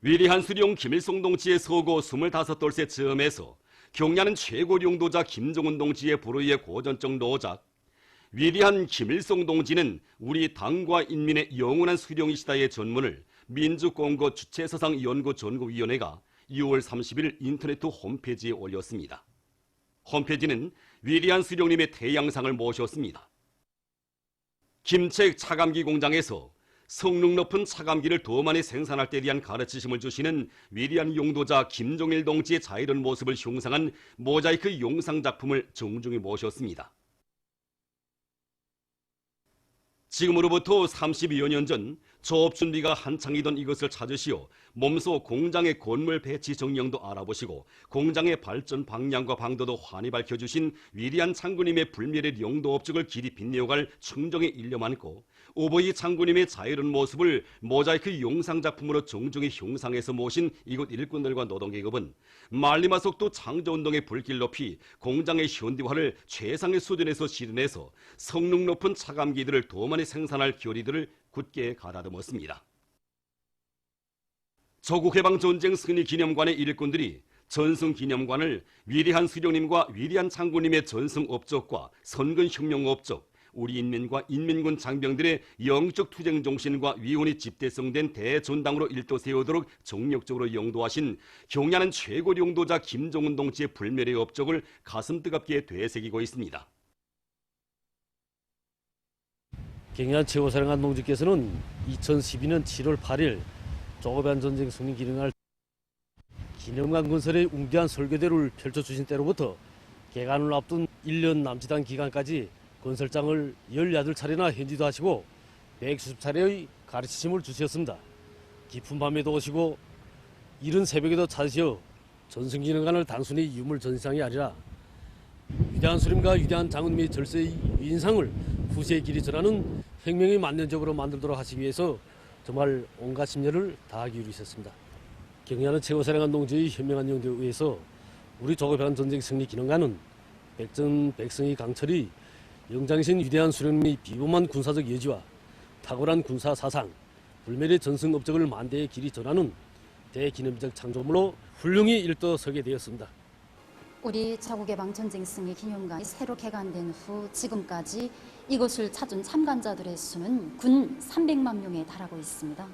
위대한 수령 김일성 동지의 서고 25돌째 즈음에서 경야는 최고 용도자 김정은 동지의 불의의 고전적 노작, 위대한 김일성 동지는 우리 당과 인민의 영원한 수령이시다의 전문을 민주공고 주체사상연구전구위원회가 2월 30일 인터넷 홈페이지에 올렸습니다. 홈페이지는 위대한 수령님의 태양상을 모셨습니다. 김책 차감기 공장에서 성능 높은 차감기를 더 많이 생산할 때 대한 가르치심을 주시는 위대한 용도자 김종일 동지의 자이른 모습을 흉상한 모자이크 영상작품을 정중히 모셨습니다. 지금으로부터 30여 년 전 조업 준비가 한창이던 이것을 찾으시어 몸소 공장의 건물 배치 정령도 알아보시고 공장의 발전 방향과 방도도 환히 밝혀주신 위대한 장군님의 불멸의 영도 업적을 길이 빛내어갈 충정에 일념안고 오버이 장군님의 자유로운 모습을 모자이크 영상작품으로 정중히 형상해서 모신 이곳 일꾼들과 노동계급은 말리마속도 창조운동의 불길 높이 공장의 현대화를 최상의 수준에서 실현해서 성능 높은 차감기들을 더 많이 생산할 결의들을 굳게 가다듬었습니다. 조국해방전쟁 승리기념관의 일꾼들이 전승기념관을 위대한 수령님과 위대한 장군님의 전승업적과 선근혁명업적, 우리 인민과 인민군 장병들의 영적 투쟁 정신과 위훈이 집대성된 대전당으로 일도 세우도록 정력적으로 영도하신 경야는 최고 용도자 김정은 동지의 불멸의 업적을 가슴 뜨겁게 되새기고 있습니다. 경야 최고사령관 동지께서는 2012년 7월 8일 조국해방 전쟁 승리 기념관 건설의 웅대한 설계도를 펼쳐주신 때로부터 개관을 앞둔 1년 남짓한 기간까지 건설장을 18차례나 현지도 하시고 190차례의 가르치심을 주셨습니다. 깊은 밤에도 오시고 이른 새벽에도 찾으시어 전승기념관을 단순히 유물 전시장이 아니라 위대한 수령과 위대한 장군님의 절세의 위인상을 후세의 길이 전하는 혁명의 만년적으로 만들도록 하시기 위해서 정말 온갖 심려를 다하기 위해서였습니다. 경야는 최고사령관 동지의 현명한 영도에 의해서 우리 조국해방 전쟁 승리 기념관은 백성의 강철이 영장신 위대한 수령님의 비범한 군사적 예지와 탁월한 군사 사상, 불멸의 전승 업적을 만대의 길이 전하는 대기념비적 창조물로 훌륭히 일떠서게 되었습니다. 우리 조국해방 전쟁 승리 기념관이 새로 개관된 후 지금까지 이곳을 찾은 참관자들의 수는 군 300만 명에 달하고 있습니다.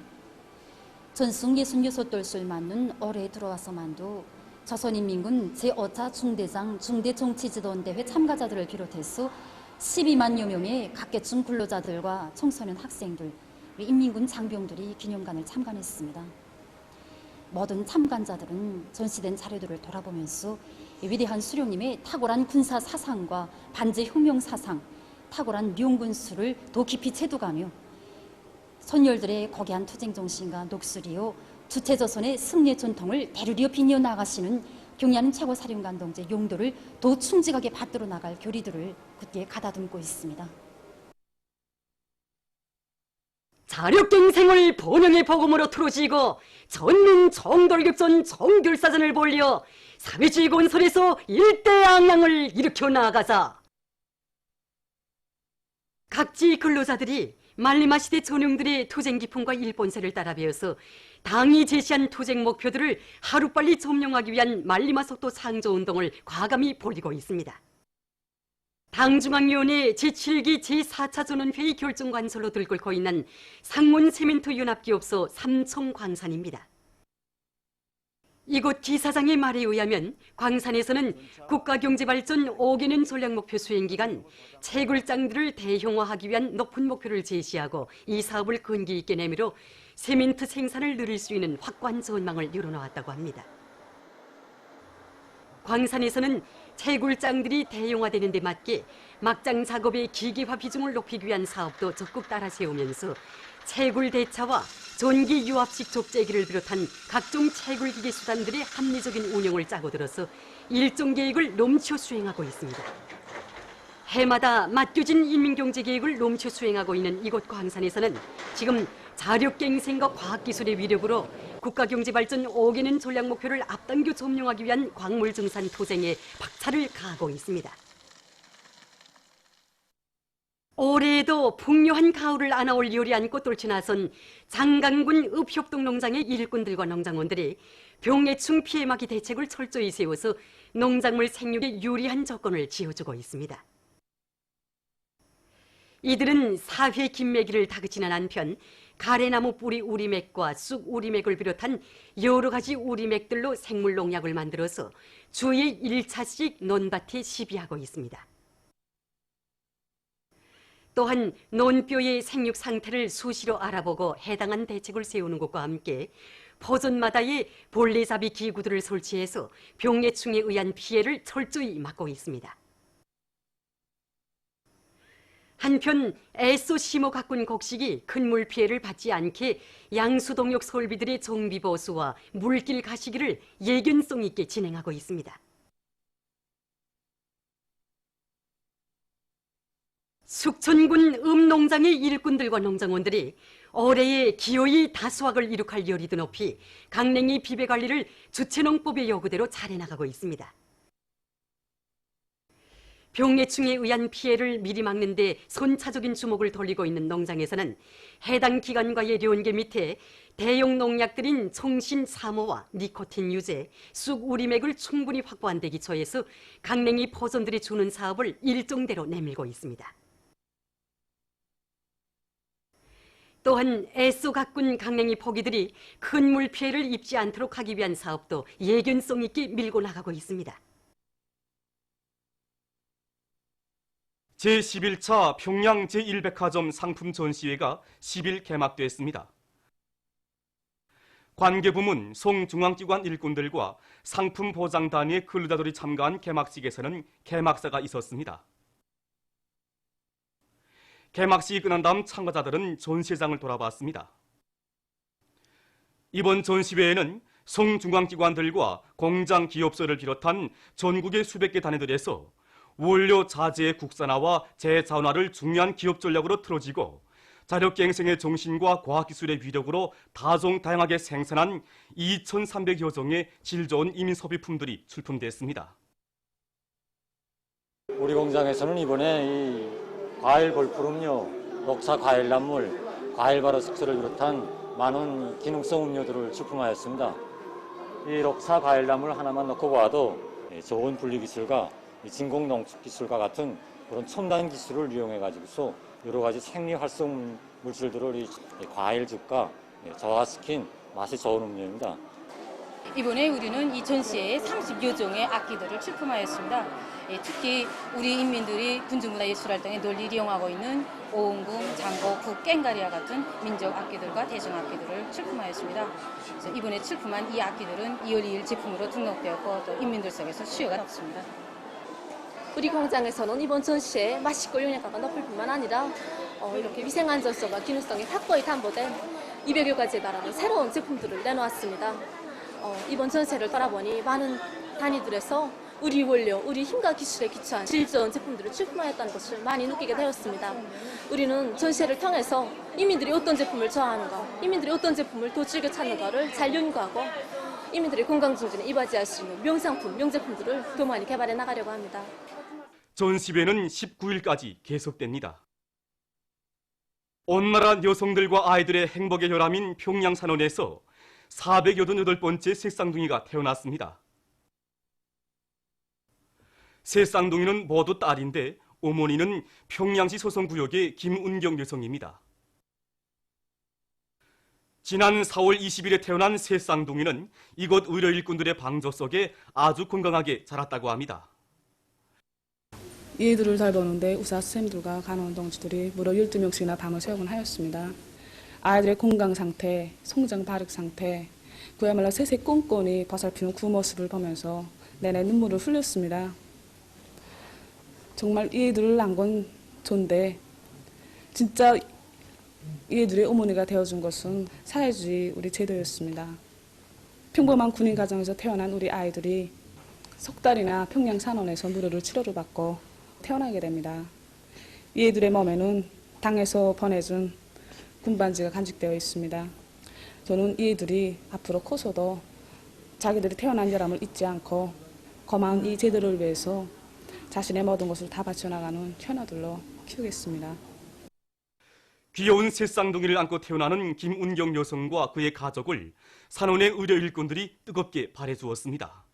전승 66돌을 맞는 올해 들어와서만도 조선인민군 제5차 중대장 중대정치지도원대회 참가자들을 비롯해서 12만여 명의 각계층 근로자들과 청소년 학생들, 인민군 장병들이 기념관을 참관했습니다. 모든 참관자들은 전시된 자료들을 돌아보면서 위대한 수령님의 탁월한 군사 사상과 반제 혁명 사상, 탁월한 명군수를 더 깊이 체득하며 선열들의 거대한 투쟁 정신과 녹슬이요 주체조선의 승리의 전통을 대류리어 빛내어 나가시는 경야는 최고사령관 동지의 용도를 더 충직하게 받들어 나갈 결의들을 굳게 가다듬고 있습니다. 자력갱생을 번영의 복음으로 틀어지고 전민 정돌격전 정결사전을 벌려 사회주의 건설에서 일대양양을 일으켜 나아가사 각지 근로자들이 말리마 시대 전용들의 투쟁 기풍과 일본세를 따라 배워서 당이 제시한 투쟁 목표들을 하루빨리 점령하기 위한 말리마 속도 상조운동을 과감히 벌이고 있습니다. 당중앙위원회 제7기 제4차 전원회의 결정관설로 들끓고 있는 상문 세멘트 연합기업소 삼청광산입니다. 이곳 기사장의 말에 의하면 광산에서는 국가경제발전 5개년 전략목표 수행기간 채굴장들을 대형화하기 위한 높은 목표를 제시하고 이 사업을 근기 있게 내밀어 세멘트 생산을 늘릴 수 있는 확고한 전망을 열어놓았다고 합니다. 광산에서는 채굴장들이 대형화되는 데 맞게 막장 작업의 기계화 비중을 높이기 위한 사업도 적극 따라 세우면서 채굴 대차와 전기 유압식 족제기를 비롯한 각종 채굴기계 수단들의 합리적인 운영을 짜고 들어서 일정 계획을 넘쳐 수행하고 있습니다. 해마다 맡겨진 인민경제계획을 넘쳐 수행하고 있는 이곳 광산에서는 지금 자력갱생과 과학기술의 위력으로 국가경제발전 5개년 전략목표를 앞당겨 점령하기 위한 광물증산 투쟁에 박차를 가하고 있습니다. 올해에도 풍요한 가을을 안아올 요리한 꽃돌치 나선 장강군 읍협동 농장의 일꾼들과 농장원들이 병해충 피해 막이 대책을 철저히 세워서 농작물 생육에 유리한 조건을 지어주고 있습니다. 이들은 사회 김매기를 다그치는 한편 가래나무 뿌리 우리맥과 쑥 우리맥을 비롯한 여러 가지 우리맥들로 생물 농약을 만들어서 주에 1차씩 논밭에 시비하고 있습니다. 또한 논뼈의 생육 상태를 수시로 알아보고 해당한 대책을 세우는 것과 함께 포존마다의 볼래잡이 기구들을 설치해서 병해충에 의한 피해를 철저히 막고 있습니다. 한편 애써 심어 가꾼 곡식이 큰 물 피해를 받지 않게 양수동역 설비들의 정비 보수와 물길 가시기를 예견성 있게 진행하고 있습니다. 숙천군 읍농장의 일꾼들과 농장원들이 올해에 기어이 다수확을 이룩할 열의도 높이 강냉이 비배 관리를 주체농법의 요구대로 잘해나가고 있습니다. 병해충에 의한 피해를 미리 막는 데 선차적인 주목을 돌리고 있는 농장에서는 해당 기관과의 연계 밑에 대형 농약들인 청신 3호와 니코틴 유제, 쑥 우리맥을 충분히 확보한 데 기초해서 강냉이 포존들이 주는 사업을 일정대로 내밀고 있습니다. 또한 애써 가꾼 강냉이 포기들이 큰 물 피해를 입지 않도록 하기 위한 사업도 예견성 있게 밀고 나가고 있습니다. 제11차 평양 제1백화점 상품 전시회가 10일 개막됐습니다. 관계부문 송중앙기관 일꾼들과 상품 보장단위의 근로자들이 참가한 개막식에서는 개막사가 있었습니다. 개막식이 끝난 다음 참가자들은 전시장을 돌아봤습니다. 이번 전시회에는 송중앙기관들과 공장 기업소를 비롯한 전국의 수백 개 단위들에서 원료 자재의 국산화와 재자원화를 중요한 기업 전략으로 틀어지고 자력갱생의 정신과 과학기술의 위력으로 다종다양하게 생산한 2,300여 종의 질 좋은 이민 소비품들이 출품됐습니다. 우리 공장에서는 이번에 이 과일 볼푸름료, 녹차 과일나물, 과일 발효 색소를 비롯한 많은 기능성 음료들을 출품하였습니다. 이 녹차 과일나물 하나만 놓고 봐도 좋은 분리기술과 진공농축기술과 같은 그런 첨단 기술을 이용해가지고서 여러 가지 생리활성 물질들을 이 과일즙과 저하시킨 맛이 좋은 음료입니다. 이번에 우리는 이 전시회에 30여 종의 악기들을 출품하였습니다. 특히 우리 인민들이 군주문화예술활동에 널리 이용하고 있는 오음궁, 장고, 국, 깽가리와 같은 민족 악기들과 대중 악기들을 출품하였습니다. 그래서 이번에 출품한 이 악기들은 2월 2일 제품으로 등록되었고 또 인민들 속에서 수요가 높습니다. 우리 공장에서는 이번 전시에 맛있고 영양가가 높을 뿐만 아니라 이렇게 위생안전성과 기능성이 확고히 담보된 200여 가지에 달하는 새로운 제품들을 내놓았습니다. 이번 전시회를 따라보니 많은 단위들에서 우리 원료, 우리 힘과 기술에 기초한 질 좋은 제품들을 출품하였다는 것을 많이 느끼게 되었습니다. 우리는 전시회를 통해서 인민들이 어떤 제품을 좋아하는가, 인민들이 어떤 제품을 더 즐겨 찾는가를 잘 연구하고 인민들의 건강 증진에 이바지할 수 있는 명상품, 명제품들을 더 많이 개발해 나가려고 합니다. 전시회는 19일까지 계속됩니다. 온 나라 여성들과 아이들의 행복의 혈함인 평양산원에서 488번째 새쌍둥이가 태어났습니다. 새쌍둥이는 모두 딸인데 어머니는 평양시 소성구역의 김운경 여성입니다. 지난 4월 20일에 태어난 새쌍둥이는 이곳 의료 일꾼들의 방조 속에 아주 건강하게 자랐다고 합니다. 이들을 돌보는데 의사 선생님들과 간호원 동지들이 무려 12명씩이나 밤을 새우곤 하였습니다. 아이들의 건강 상태, 성장 발육 상태, 그야말로 세세 꼼꼼히 보살피는 그 모습을 보면서 내내 눈물을 흘렸습니다. 정말 이들을 낳은 건 좋은데 진짜 이들의 어머니가 되어준 것은 사회주의 우리 제도였습니다. 평범한 군인 가정에서 태어난 우리 아이들이 석 달이나 평양산원에서 무료로 치료를 받고 태어나게 됩니다. 이들의 몸에는 당에서 보내준 군반지가 간직되어 있습니다. 저는 이들이 앞으로 커서도 자기들이 태어난 결함을 잊지 않고 고마운 이 제도를 위해서 자신의 모든 것을 다 바쳐나가는 효녀들로 키우겠습니다. 귀여운 새 쌍둥이를 안고 태어나는 김운경 여성과 그의 가족을 산원의 의료 일꾼들이 뜨겁게 바래주었습니다.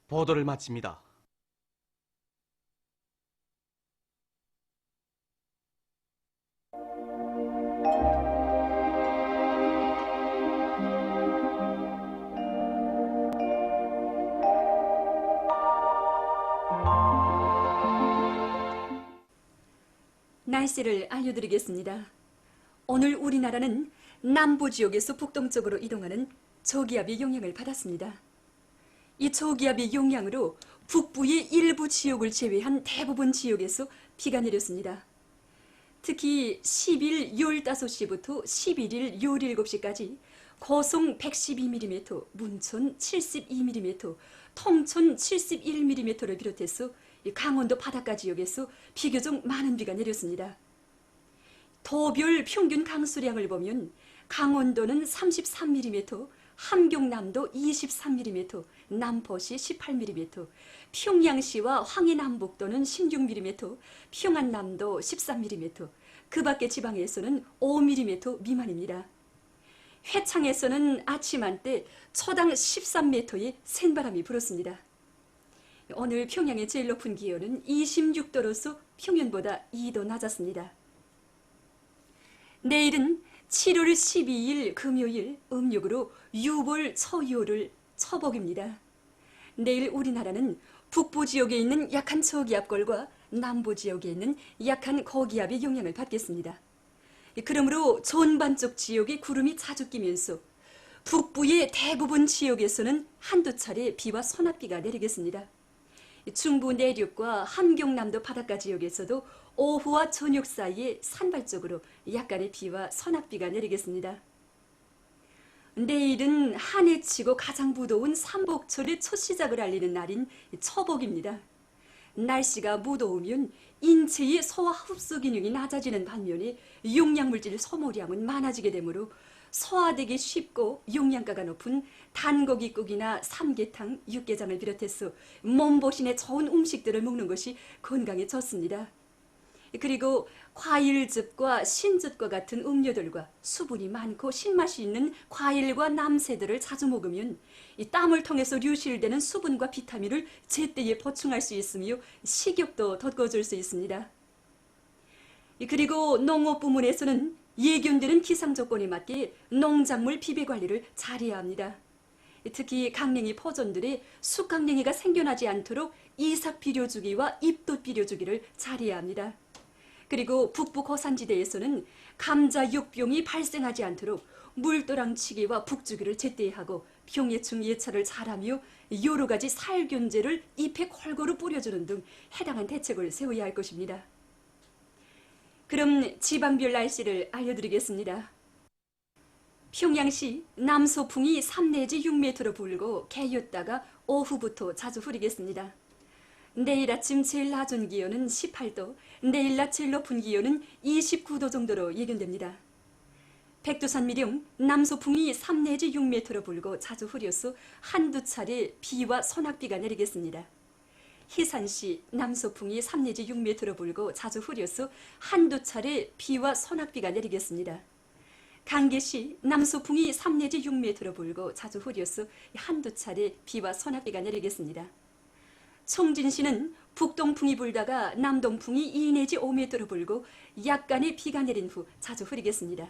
보도를 마칩니다. 날씨를 알려드리겠습니다. 오늘 우리나라는 남부 지역에서 북동쪽으로 이동하는 저기압의 영향을 받았습니다. 이 저기압의 영향으로 북부의 일부 지역을 제외한 대부분 지역에서 비가 내렸습니다. 특히 10일 15시부터 11일 17시까지 고성 112mm, 문천 72mm, 통천 71mm를 비롯해서 강원도 바닷가 지역에서 비교적 많은 비가 내렸습니다. 도별 평균 강수량을 보면 강원도는 33mm, 함경남도 23mm, 남포시 18mm, 평양시와 황해남북도는 16mm, 평안남도 13mm, 그 밖의 지방에서는 5mm 미만입니다. 회창에서는 아침 한때 초당 13m의 센바람이 불었습니다. 오늘 평양의 제일 높은 기온은 26도로서 평년보다 2도 낮았습니다. 내일은 7월 12일 금요일 음력으로 6월 초요일 초복입니다. 내일 우리나라는 북부 지역에 있는 약한 저기압골과 남부 지역에 있는 약한 고기압의 영향을 받겠습니다. 그러므로 전반쪽 지역에 구름이 자주 끼면서 북부의 대부분 지역에서는 한두 차례 비와 소낙비가 내리겠습니다. 중부 내륙과 함경남도 바닷가 지역에서도 오후와 저녁 사이에 산발적으로 약간의 비와 소낙비가 내리겠습니다. 내일은 한 해 치고 가장 무더운 삼복철의 첫 시작을 알리는 날인 초복입니다. 날씨가 무더우면 인체의 소화 흡수 기능이 낮아지는 반면에 용량물질 소모량은 많아지게 되므로 소화되기 쉽고 용량가가 높은 단고기국이나 삼계탕, 육개장을 비롯해서 몸보신에 좋은 음식들을 먹는 것이 건강에 좋습니다. 그리고 과일즙과 신즙과 같은 음료들과 수분이 많고 신맛이 있는 과일과 남새들을 자주 먹으면 이 땀을 통해서流실되는 수분과 비타민을 제때에 보충할 수 있으며 식욕도 돋궈줄 수 있습니다. 그리고 농업 부문에서는 예견되는 기상 조건에 맞게 농작물 비배 관리를 잘해야 합니다. 특히 강냉이 포존들의 숙강냉이가 생겨나지 않도록 이삭 비료주기와 잎돛 비료주기를 잘해야 합니다. 그리고 북부 고산지대에서는 감자 육병이 발생하지 않도록 물도랑치기와 북주기를 제때 하고 병해충 예찰을 잘하며 여러 가지 살균제를 잎에 골고루 뿌려주는 등 해당한 대책을 세워야 할 것입니다. 그럼 지방별 날씨를 알려드리겠습니다. 평양시 남소풍이 3 내지 6m로 불고 개였다가 오후부터 자주 흐리겠습니다. 내일 아침 제일 낮은 기온은 18도, 내일 낮 제일 높은 기온은 29도 정도로 예견됩니다. 백두산 미령 남소풍이 3 내지 6m로 불고 자주 흐려서 한두 차례 비와 소낙비가 내리겠습니다. 희산시 남소풍이 3 내지 6m로 불고 자주 흐려서 한두 차례 비와 소낙비가 내리겠습니다. 강계시 남소풍이 3 내지 6m로 불고 자주 흐려서 한두 차례 비와 소낙비가 내리겠습니다. 청진시는 북동풍이 불다가 남동풍이 2 내지 5m로 불고 약간의 비가 내린 후 자주 흐리겠습니다.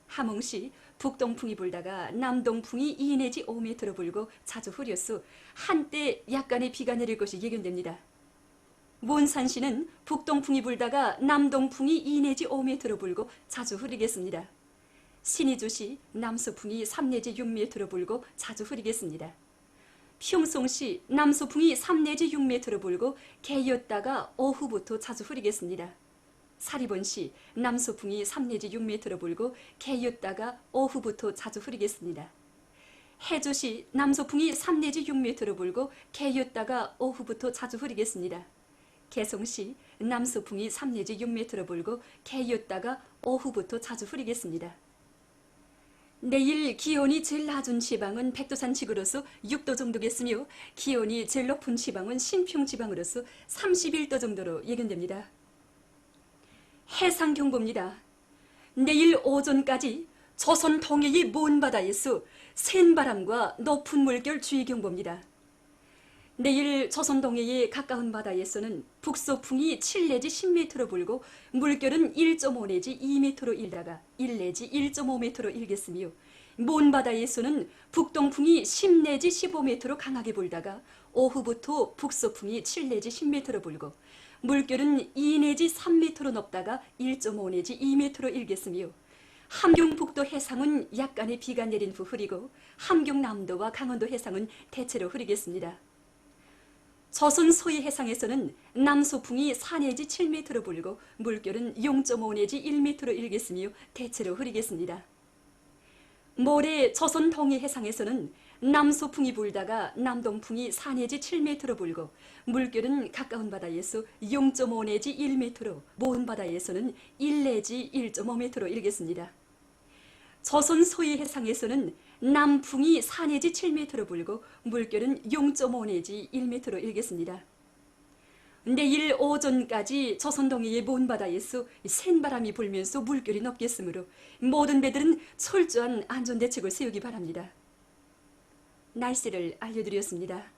함흥시 북동풍이 불다가 남동풍이 2 내지 5m로 불고 자주 흐려서 한때 약간의 비가 내릴 것이 예견됩니다. 몬산시는 북동풍이 불다가 남동풍이 2 내지 5m로 불고 자주 흐리겠습니다. 신의주시 남서풍이 3 내지 6m로 불고 자주 흐리겠습니다. 평송시 남서풍이 3 내지 6m로 불고 개였다가 오후부터 자주 흐리겠습니다. 사리본시 남서풍이 3 내지 6m로 불고 개였다가 오후부터 자주 흐리겠습니다. 해주시 남서풍이 3 내지 6m로 불고 개였다가 오후부터 자주 흐리겠습니다. 개송시 남서풍이 3 내지 6m로 불고 개였다가 오후부터 자주 흐리겠습니다. 내일 기온이 제일 낮은 지방은 백두산 지구로서 6도 정도겠으며 기온이 제일 높은 지방은 신평 지방으로서 31도 정도로 예견됩니다. 해상 경보입니다. 내일 오전까지 조선 동해의 먼 바다에서 센 바람과 높은 물결 주의 경보입니다. 내일 조선 동해의 가까운 바다에서는 북서풍이 7 내지 10m로 불고 물결은 1.5 내지 2m로 일다가 1 내지 1.5m로 일겠으며 먼 바다에서는 북동풍이 10 내지 15m로 강하게 불다가 오후부터 북서풍이 7 내지 10m로 불고 물결은 2 내지 3m로 높다가 1.5 내지 2m로 일겠으며 함경북도 해상은 약간의 비가 내린 후 흐리고 함경남도와 강원도 해상은 대체로 흐리겠습니다. 조선 서해 해상에서는 남서풍이 4 내지 7m로 불고 물결은 0.5 내지 1m로 일겠으며 대체로 흐리겠습니다. 모레 조선 동해 해상에서는 남서풍이 불다가 남동풍이 4 내지 7m로 불고 물결은 가까운 바다에서 0.5 내지 1m로 먼 바다에서는 1 내지 1.5m로 일겠습니다. 조선 서해 해상에서는 남풍이 4 내지 7m로 불고 물결은 0.5 내지 1m로 일겠습니다. 내일 오전까지 조선 동해의 먼 바다에서 센 바람이 불면서 물결이 높겠으므로 모든 배들은 철저한 안전대책을 세우기 바랍니다. 날씨를 알려드렸습니다.